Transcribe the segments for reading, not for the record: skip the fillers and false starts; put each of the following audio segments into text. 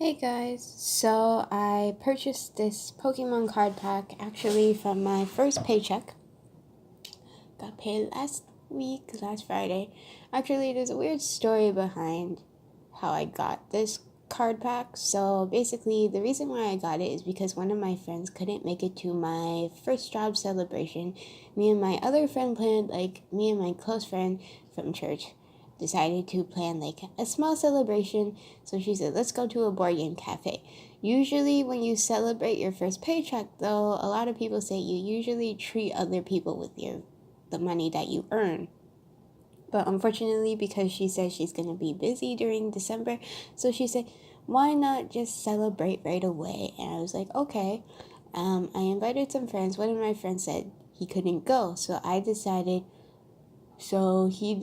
Hey guys, so I purchased this Pokemon card pack actually from my first paycheck. Got paid last Friday. Actually, there's a weird story behind how I got this card pack. So basically, the reason why I got it is because one of my friends couldn't make it to my first job celebration. Me and my other friend planned, me and my close friend from church decided to plan a small celebration. So she said, let's go to a board game cafe. Usually when you celebrate your first paycheck, though, a lot of people say you usually treat other people with the money that you earn. But unfortunately, because she said she's going to be busy during December, so she said, why not just celebrate right away? And I was like, okay. I invited some friends. One of my friends said he couldn't go, so he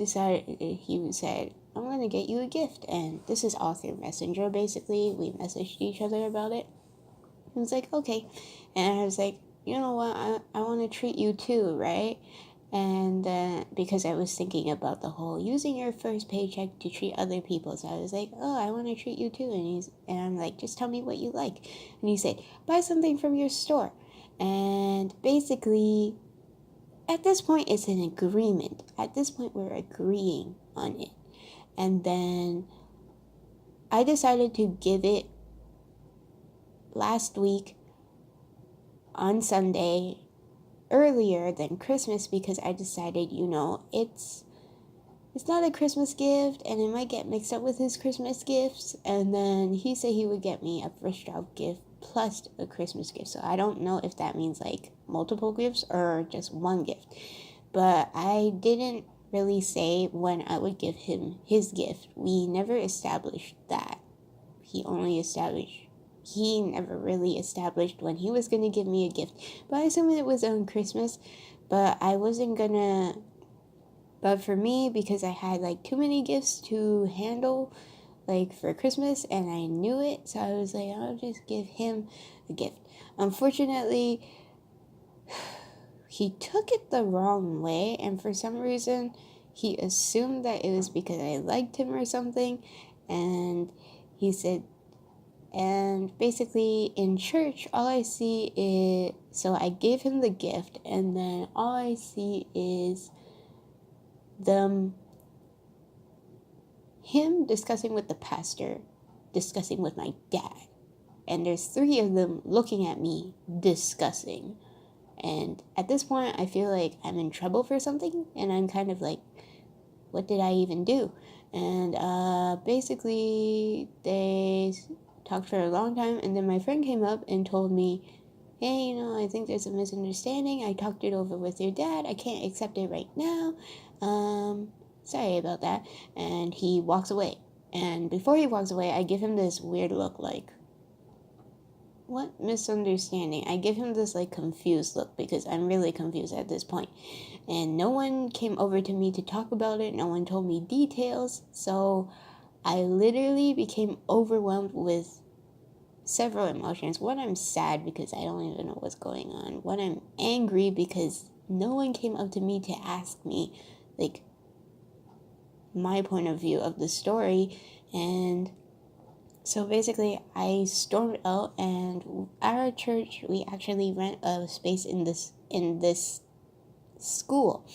said, I'm going to get you a gift. And this is all through Messenger, basically. We messaged each other about it. I was like, okay. And I was like, you know what? I want to treat you too, right? And because I was thinking about the whole using your first paycheck to treat other people. So I was like, oh, I want to treat you too. And I'm like, just tell me what you like. And he said, buy something from your store. And basically, at this point, it's an agreement. At this point, we're agreeing on it. And then I decided to give it last week on Sunday earlier than Christmas because I decided, it's not a Christmas gift and it might get mixed up with his Christmas gifts. And then he said he would get me a first job gift plus a Christmas gift. So I don't know if that means multiple gifts or just one gift. But I didn't really say when I would give him his gift. We never established that. He never really established when he was going to give me a gift. But I assumed it was on Christmas. But for me, because I had too many gifts to handle for Christmas and I knew it, so I was like, I'll just give him a gift. Unfortunately, he took it the wrong way, and for some reason he assumed that it was because I liked him or something. And he said, and basically in church, all I see is, so I gave him the gift, and then all I see is him discussing with the pastor, discussing with my dad, and there's three of them looking at me discussing. And at this point, I feel like I'm in trouble for something, and I'm kind of like, what did I even do? And basically, they talked for a long time, and then my friend came up and told me, hey, I think there's a misunderstanding. I talked it over with your dad. I can't accept it right now. Sorry about that. And he walks away. And before he walks away, I give him this weird look what misunderstanding? I give him this confused look because I'm really confused at this point. And no one came over to me to talk about it. No one told me details. So I literally became overwhelmed with several emotions. One, I'm sad because I don't even know what's going on. One, I'm angry because no one came up to me to ask me my point of view of the story. And so basically, I stormed out, and at our church, we actually rent a space in this school,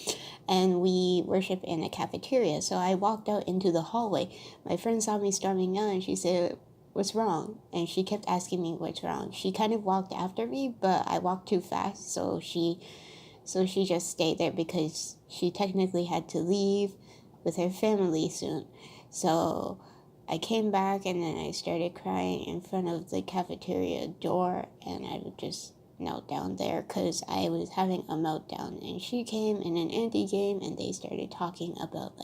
and we worship in a cafeteria. So I walked out into the hallway. My friend saw me storming out, and she said, "What's wrong?" And she kept asking me what's wrong. She kind of walked after me, but I walked too fast, so she just stayed there because she technically had to leave with her family soon. So I came back, and then I started crying in front of the cafeteria door, and I just knelt down there because I was having a meltdown. And she came, and an auntie came, and they started talking about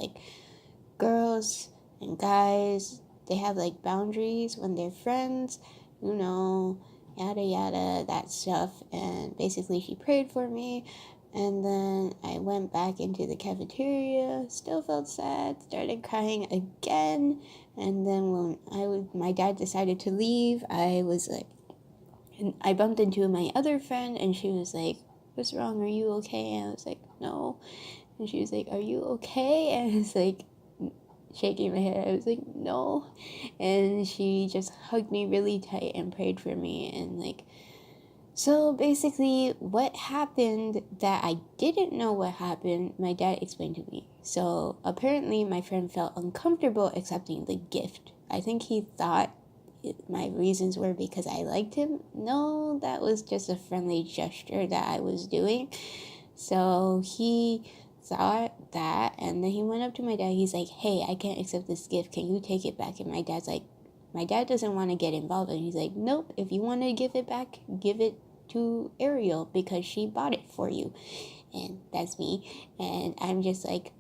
girls and guys. They have boundaries when they're friends, yada yada, that stuff. And basically she prayed for me. And then I went back into the cafeteria, still felt sad, started crying again. And then when my dad decided to leave, I was and I bumped into my other friend, and she was like, what's wrong? Are you okay? And I was like, no. And she was like, are you okay? And I was like, shaking my head. I was like, no. And she just hugged me really tight and prayed for me. And like, so basically what happened that I didn't know what happened, my dad explained to me. So apparently my friend felt uncomfortable accepting the gift. I think he thought my reasons were because I liked him. No, that was just a friendly gesture that I was doing. So he thought that, and then he went up to my dad. He's like, hey, I can't accept this gift. Can you take it back? And my dad's like, my dad doesn't want to get involved. And he's like, nope, if you want to give it back, give it to Ariel because she bought it for you. And that's me. And I'm just like,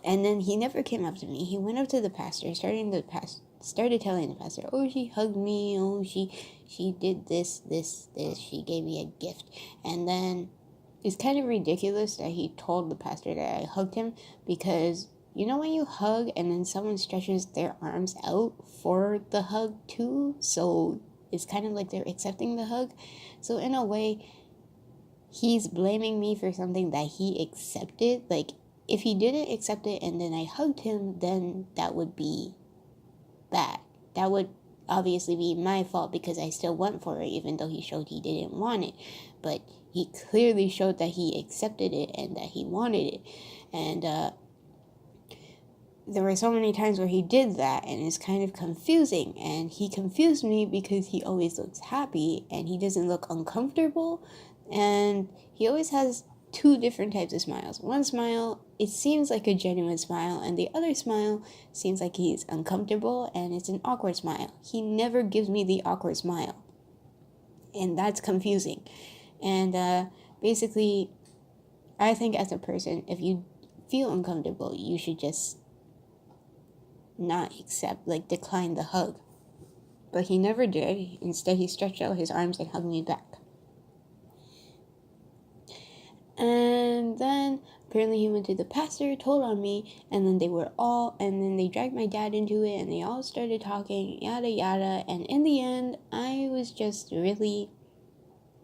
and then he never came up to me. He went up to the pastor, started telling the pastor, oh, she hugged me. Oh, she did this. She gave me a gift. And then it's kind of ridiculous that he told the pastor that I hugged him, because you know when you hug and then someone stretches their arms out for the hug too, so it's kind of like they're accepting the hug. So in a way, he's blaming me for something that he accepted. Like, if he didn't accept it and then I hugged him, then that would be bad. That would obviously be my fault because I still went for it, even though he showed he didn't want it. But he clearly showed that he accepted it and that he wanted it. And there were so many times where he did that, and it's kind of confusing. And he confused me because he always looks happy and he doesn't look uncomfortable. And he always has two different types of smiles. One smile, it seems like a genuine smile, and the other smile seems like he's uncomfortable and it's an awkward smile. He never gives me the awkward smile, and that's confusing. And basically, I think as a person, if you feel uncomfortable, you should just not accept, like decline the hug. But he never did. Instead, he stretched out his arms and hugged me back. And then apparently he went to the pastor, told on me, and then they dragged my dad into it, and they all started talking, yada yada. And in the end, I was just really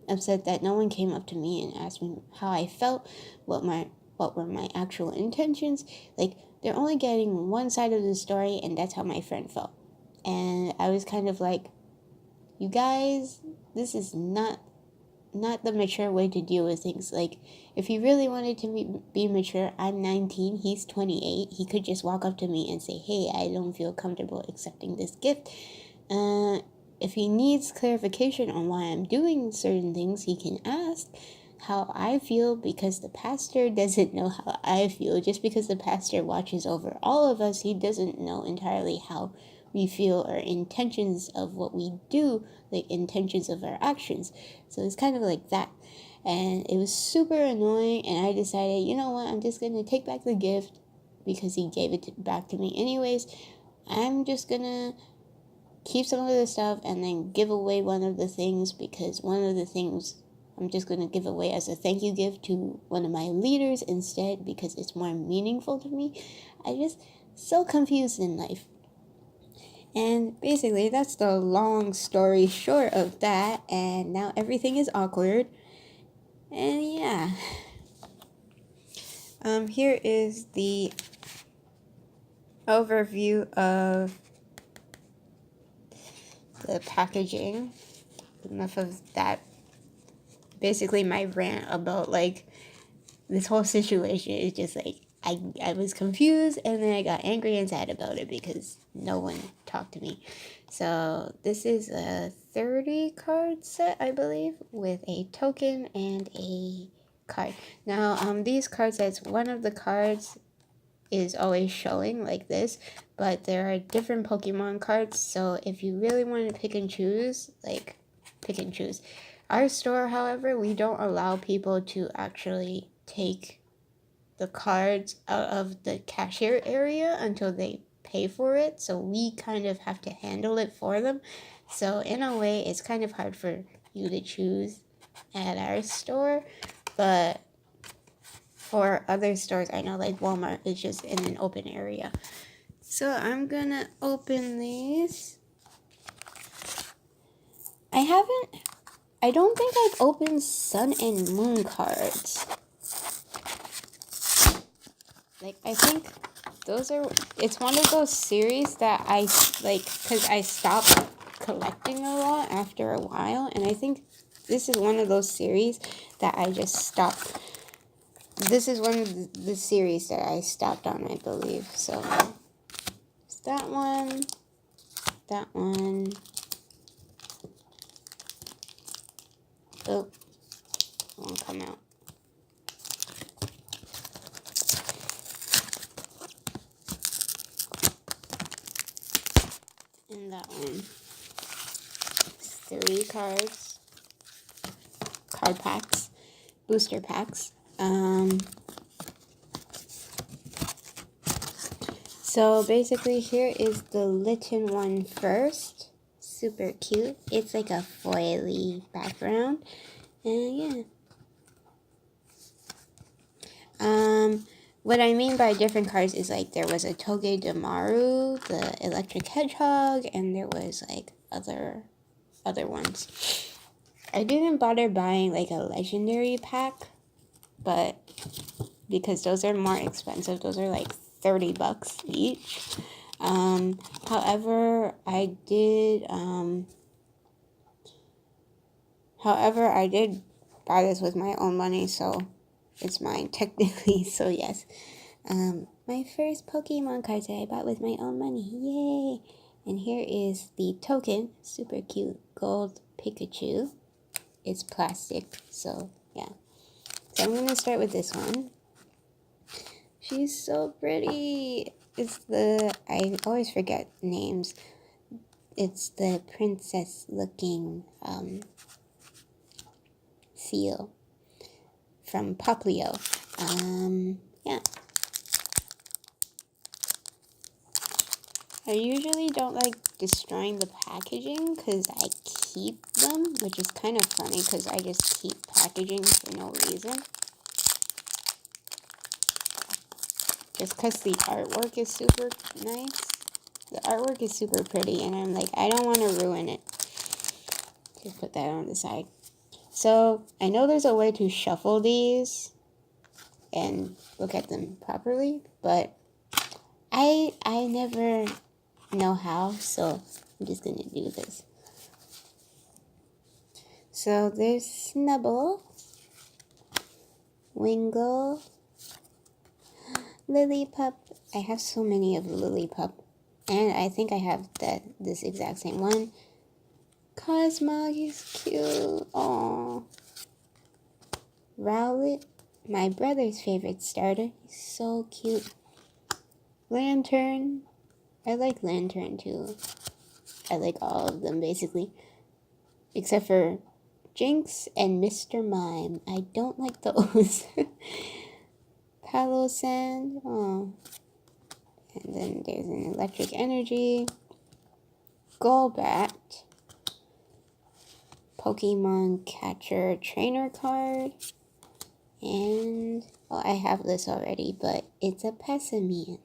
upset that no one came up to me and asked me how I felt, what were my actual intentions. Like, they're only getting one side of the story, and that's how my friend felt. And I was kind of like, you guys, this is not the mature way to deal with things. Like, if he really wanted to be mature, I'm 19, he's 28. He could just walk up to me and say, hey, I don't feel comfortable accepting this gift. If he needs clarification on why I'm doing certain things, he can ask how I feel, because the pastor doesn't know how I feel. Just because the pastor watches over all of us, he doesn't know entirely how we feel or intentions of what we do, like intentions of our actions. So it's kind of like that. And it was super annoying, and I decided, you know what, I'm just going to take back the gift because he gave it back to me anyways. I'm just going to keep some of the stuff and then give away one of the things, because one of the things I'm just going to give away as a thank you gift to one of my leaders instead, because it's more meaningful to me. I just so confused in life. And basically, that's the long story short of that. And now everything is awkward. And yeah. Here is the overview of the packaging. Enough of that. Basically, my rant about, like, this whole situation is just, like, I was confused, and then I got angry and sad about it because no one talked to me. So this is a 30 card set, I believe, with a token and a card. Now, these card sets, one of the cards is always showing like this, but there are different Pokemon cards, so if you really want to pick and choose, like, pick and choose. Our store, however, we don't allow people to actually take the cards out of the cashier area until they pay for it, so we kind of have to handle it for them. So in a way, it's kind of hard for you to choose at our store, but for other stores, I know, like Walmart, it's just in an open area. So I'm gonna open these. I don't think I've opened Sun and Moon cards. Like, I think it's one of those series that I like, because I stopped collecting a lot after a while, and I think this is one of those series that I just stopped. This is one of the series that I stopped on, I believe. So it's that one, oh, it won't come out. And that one. 3 cards, card packs, booster packs. So basically here is the Litten one first. Super cute. It's like a foily background. And yeah. What I mean by different cards is like there was a Toge Damaru, the Electric Hedgehog, and there was like other ones. I didn't bother buying like a legendary pack, but because those are more expensive, those are like $30 each. However, I did buy this with my own money, so it's mine technically. So yes, my first Pokemon cards that I bought with my own money, yay! And here is the token, super cute gold Pikachu. It's plastic, so yeah. So I'm gonna start with this one. She's so pretty. I always forget names. It's the princess looking seal from Poplio. Yeah. I usually don't like destroying the packaging because I keep them, which is kind of funny because I just keep packaging for no reason. Just because the artwork is super nice. The artwork is super pretty, and I'm like, I don't want to ruin it. Just put that on the side. So, I know there's a way to shuffle these and look at them properly, but I never know how, so I'm just gonna do this. So, there's Snubble, Wingle, Lillipup. I have so many of Lillipup. And I think I have this exact same one. Cosmog is cute. Aww. Rowlet, my brother's favorite starter. He's so cute. Lantern. I like Lantern too. I like all of them basically. Except for Jinx and Mr. Mime. I don't like those. Palossand. Oh. And then there's an Electric Energy. Golbat. Pokemon Catcher Trainer card. And, well, I have this already, but it's a Pessimian,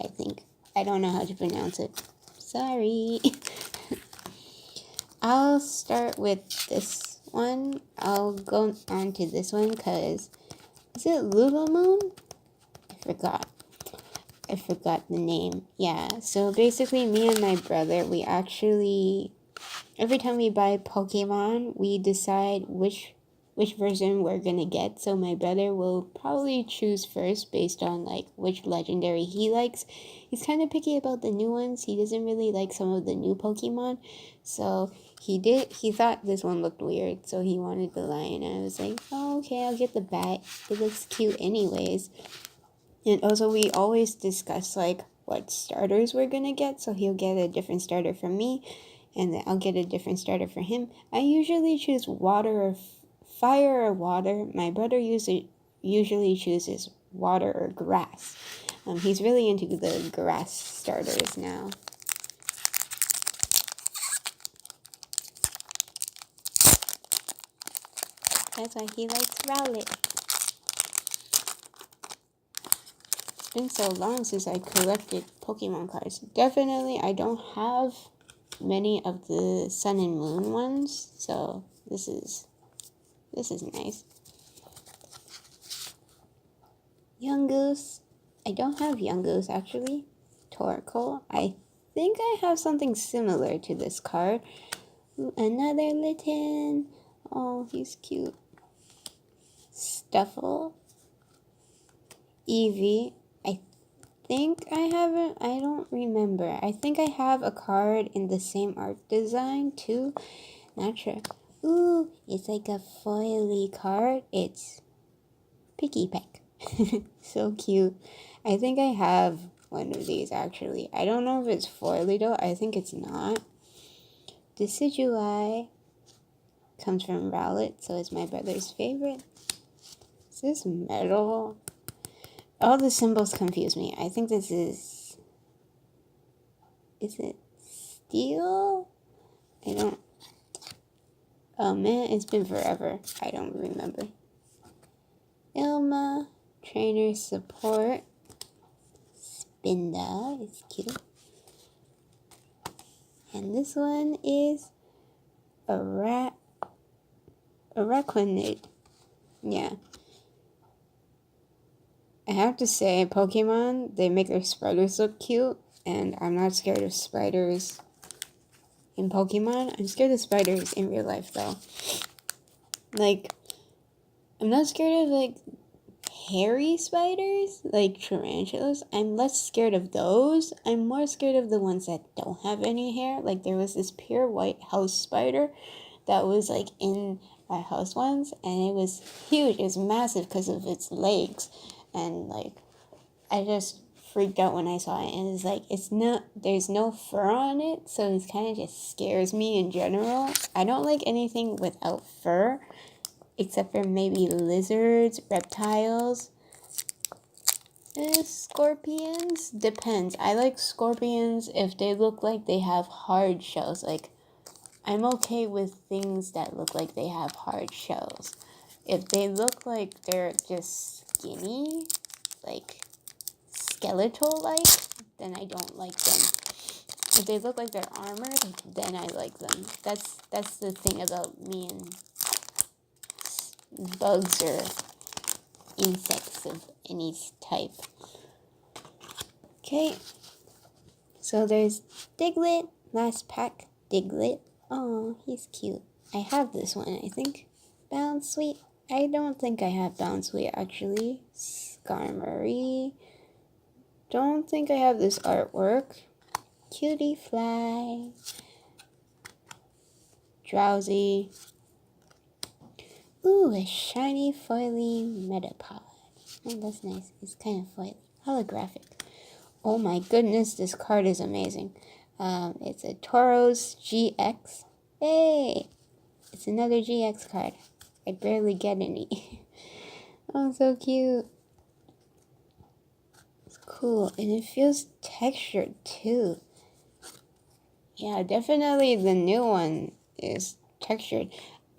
I think. I don't know how to pronounce it. Sorry. I'll start with this one. I'll go on to this one because, is it Lulamoon? I forgot the name. Yeah, so basically me and my brother, we actually, every time we buy Pokemon, we decide which version we're gonna get. So my brother will probably choose first based on like which legendary he likes. He's kind of picky about the new ones. He doesn't really like some of the new Pokemon. So he thought this one looked weird, so he wanted the lion. And I was like, oh, okay, I'll get the bat. It looks cute anyways. And also we always discuss like what starters we're gonna get. So he'll get a different starter from me, and then I'll get a different starter for him. I usually choose water or fire or water. My brother usually chooses water or grass. He's really into the grass starters now. That's why he likes Rowlet. It's been so long since I collected Pokemon cards. Definitely, I don't have many of the Sun and Moon ones, so this is nice. Young Goose, I don't have Youngos actually. Torkoal. I think I have something similar to this card. Another Litten. Oh, he's cute. Stuffle. Eevee. I think I haven't. I don't remember. I think I have a card in the same art design too. Not sure. Ooh, it's like a foily card. It's Picky Peck. So cute. I think I have one of these actually. I don't know if it's foily though. I think it's not. Decidueye comes from Rowlet, so it's my brother's favorite. Is this metal? All the symbols confuse me. I think this is it steel? I don't. Oh man, it's been forever. I don't remember. Ilma, trainer support. Spinda is cute. And this one is Araquanid. Yeah. I have to say, Pokemon, they make their spiders look cute, and I'm not scared of spiders in Pokemon. I'm scared of spiders in real life, though. Like, I'm not scared of, like, hairy spiders, like tarantulas. I'm less scared of those. I'm more scared of the ones that don't have any hair. Like, there was this pure white house spider that was, like, in our house once, and it was huge. It was massive because of its legs. And, like, I just freaked out when I saw it. And it's like, there's no fur on it, so it kind of just scares me in general. I don't like anything without fur, except for maybe lizards, reptiles, scorpions. Depends. I like scorpions if they look like they have hard shells. Like, I'm okay with things that look like they have hard shells. If they look like they're just skinny, like skeletal-like, then I don't like them. If they look like they're armored, then I like them. That's the thing about me and bugs or insects of any type. Okay, so there's Diglett, last pack, Diglett. Oh, he's cute. I have this one, I think. Bounsweet. I don't think I have Bounsweet, actually. Skarmory. Don't think I have this artwork. Cutie Fly. Drowsy. Ooh, a shiny foily Metapod. Oh, that's nice. It's kind of foily. Holographic. Oh my goodness, this card is amazing. It's a Tauros GX. Hey! It's another GX card. I barely get any. Oh, so cute. It's cool. And it feels textured too. Yeah, definitely the new one is textured.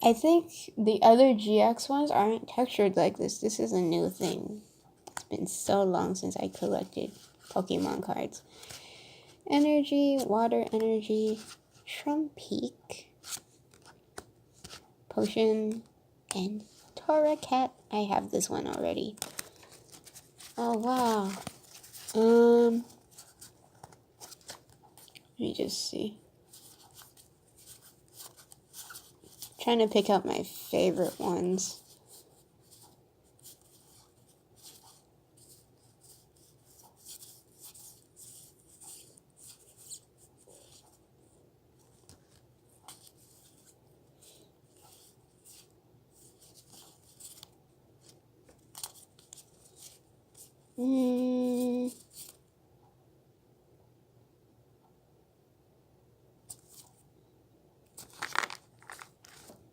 I think the other GX ones aren't textured like this. This is a new thing. It's been so long since I collected Pokemon cards. Energy, water energy, Trumpeak, Potion, and Torracat. I have this one already. Oh, wow. Let me just see. Trying to pick out my favorite ones.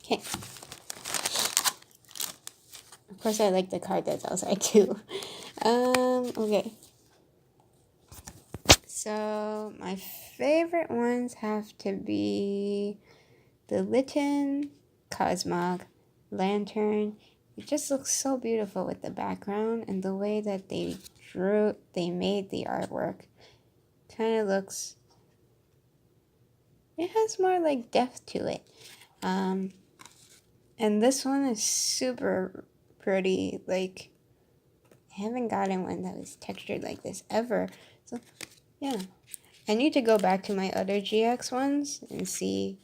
Okay. Of course, I like the card that's outside too. Okay. So, my favorite ones have to be the Litten, Cosmog, Lantern. It just looks so beautiful with the background and the way that they made the artwork. Kind of looks, it has more like depth to it. And this one is super pretty. Like, I haven't gotten one that was textured like this ever. So, yeah. I need to go back to my other GX ones and see.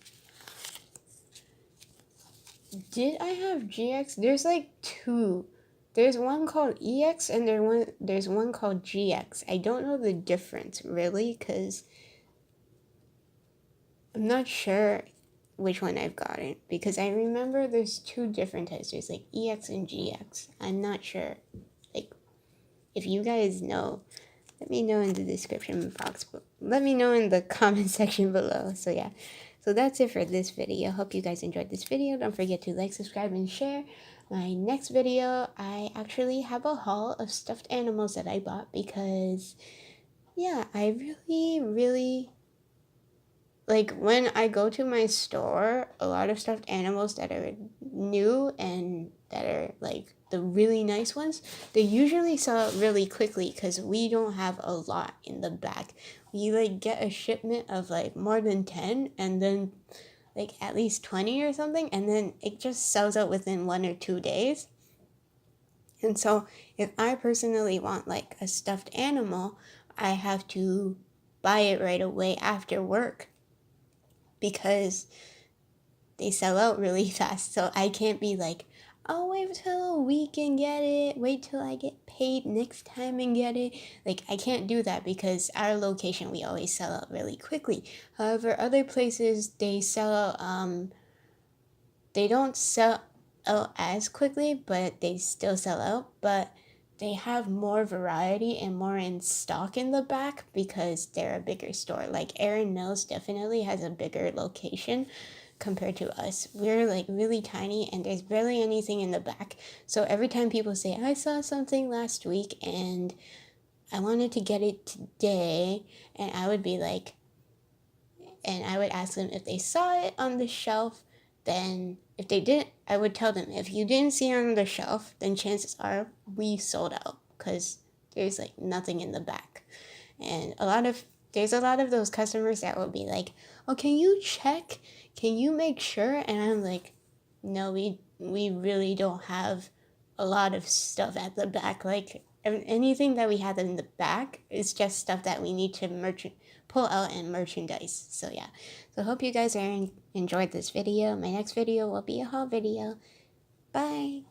Did I have GX? There's like two. There's one called EX and there's one called GX. I don't know the difference really because I'm not sure which one I've gotten because I remember there's two different types. There's like EX and GX. I'm not sure. Like, if you guys know, let me know in the description box. Let me know in the comment section below. So yeah. So that's it for this video. Hope you guys enjoyed this video. Don't forget to like, subscribe, and share. My next video, I actually have a haul of stuffed animals that I bought because, yeah, I really, like, when I go to my store, a lot of stuffed animals that are new and that are, like, the really nice ones, they usually sell out really quickly because we don't have a lot in the back. We, like, get a shipment of, like, more than 10 and then, like, at least 20 or something, and then it just sells out within 1 or 2 days. And so if I personally want, like, a stuffed animal, I have to buy it right away after work because they sell out really fast. So I can't be like, oh, wait till a week and get it. Wait till I get paid next time and get it. Like, I can't do that because our location, we always sell out really quickly. However, other places, they sell out, they don't sell out as quickly, but they still sell out. But they have more variety and more in stock in the back because they're a bigger store. Like Erin Mills definitely has a bigger location compared to us. We're like really tiny and there's barely anything in the back. So every time people say, I saw something last week and I wanted to get it today, and I would be like, and I would ask them if they saw it on the shelf. Then if they didn't, I would tell them, if you didn't see it on the shelf, then chances are we sold out because there's like nothing in the back. And there's a lot of those customers that will be like, oh, can you check? Can you make sure? And I'm like, no, we really don't have a lot of stuff at the back. Like anything that we have in the back is just stuff that we need to pull out and merchandise. So yeah. So hope you guys enjoyed this video. My next video will be a haul video. Bye.